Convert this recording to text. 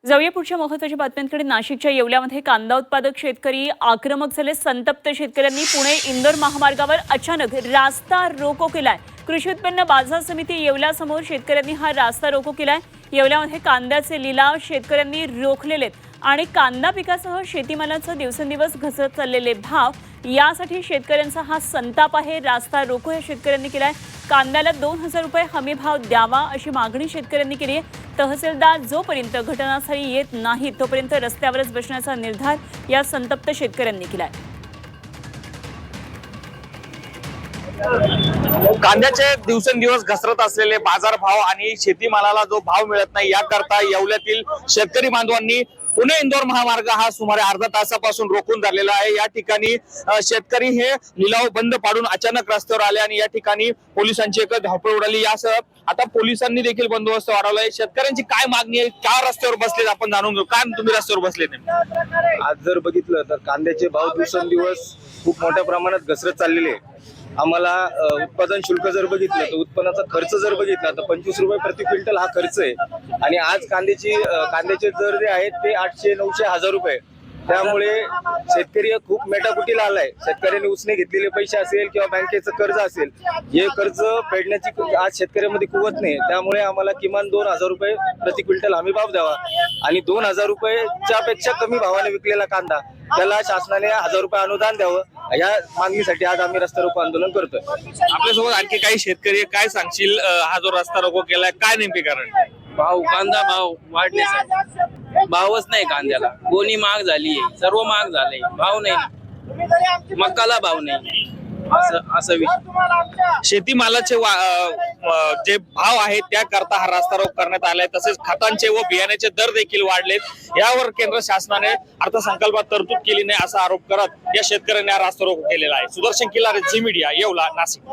जाऊया पुढच्या महत्त्वाच्या बातम्यांकडे। नाशिकच्या येवल्यामध्ये कांदा उत्पादक शेतकरी आक्रमक झाले। संतप्त शेतकऱ्यांनी पुणे इंदोर महामार्गावर अचानक रास्ता रोको केलाय। कृषी उत्पन्न बाजार समिती येवल्यासमोर शेतकऱ्यांनी हा रास्ता रोको केलाय। येवल्यामध्ये कांद्याचे लिलाव शेतकऱ्यांनी रोखलेले आणि कांदा पिकासह शेतीमालाचे दिवसेंदिवस घसरत चाललेले भाव यासाठी शेतकऱ्यांचा हा संताप आहे। रास्ता रोको या शेतकऱ्यांनी केलाय। कांद्याला 2000 रुपये हमी भाव द्यावा अशी मागणी शेतकऱ्यांनी केली आहे। तहसीलदार जोपर्यंत घटनास्थळी येत नाही तोपर्यंत रस्त्यावरच बसण्याचा निर्धार या संतप्त शेतकऱ्यांनी केलाय। कांद्याचे दिवसेंदिवस घसरत असलेले बाजारभाव आणि शेतीमालाला जो भाव मिळत नाही याकरता येवल्यातील शेतकरी बांधवांनी पुणे इंदोर महामार्ग हा सुमारे अर्धा तासापासून रोखून धरलेला आहे। या ठिकाणी शेतकरी हे लिलाव बंद पाडून अचानक रस्त्यावर आले आणि या ठिकाणी पोलिसांची एक धावपळ उडाली। यासह आता पोलिसांनी देखील बंदोबस्त वाढवलाय। शेतकऱ्यांची काय मागणी आहे, का रस्त्यावर बसलेत आपण जाणून घेऊ। काय तुम्ही रस्त्यावर बसले? आज जर बघितलं तर कांद्याचे भाव दिवसेंदिवस खूप मोठ्या प्रमाणात घसरत चाललेले आहे। आम्हाला उत्पादन शुल्क जर बघितलं तर उत्पन्नाचा खर्च जर बघितला तर 25 रुपये प्रति क्विंटल हा खर्च आहे आणि आज कांद्याचे दर जे आहेत ते 800, 900, 1000 रुपये। त्यामुळे शेतकरी खूप मेटाकुटीला आलाय। शेतकऱ्यांनी उसने घेतलेले पैसे असेल किंवा बँकेचं कर्ज असेल, हे कर्ज फेडण्याची आज शेतकऱ्यामध्ये कुवत नाही। त्यामुळे आम्हाला किमान 2000 रुपये प्रति क्विंटल हमी भाव द्यावा आणि 2000 रुपयाच्या पेक्षा कमी भावाने विकलेला कांदा त्याला शासनाने 1000 रुपये अनुदान द्यावं। या मागणीसाठी आज आम्ही रस्ता रोको आंदोलन करतोय। आपल्यासोबत आणखी काही शेतकरी काय सांगशील, हा जो रस्ता रोको केलाय काय नेमके कारण? कांदा भाव वाढण्यासाठी भावच नाही कांद्याला। गोणी महाग झाली, सर्व महाग झाले, भाव नाही, मक्काला भाव नाही, असं शेतीमालाचे जे भाव आहेत त्याकरता हा रस्ता रोको करण्यात आलाय। तसेच खतांचे व बियाण्याचे दर देखील वाढलेत। यावर केंद्र शासनाने अर्थसंकल्पात तरतूद केली नाही असा आरोप करत या शेतकऱ्यांनी हा रस्ता रोको केलेला आहे। सुदर्शन किल्लारे, झी मीडिया, येवला, नाशिक।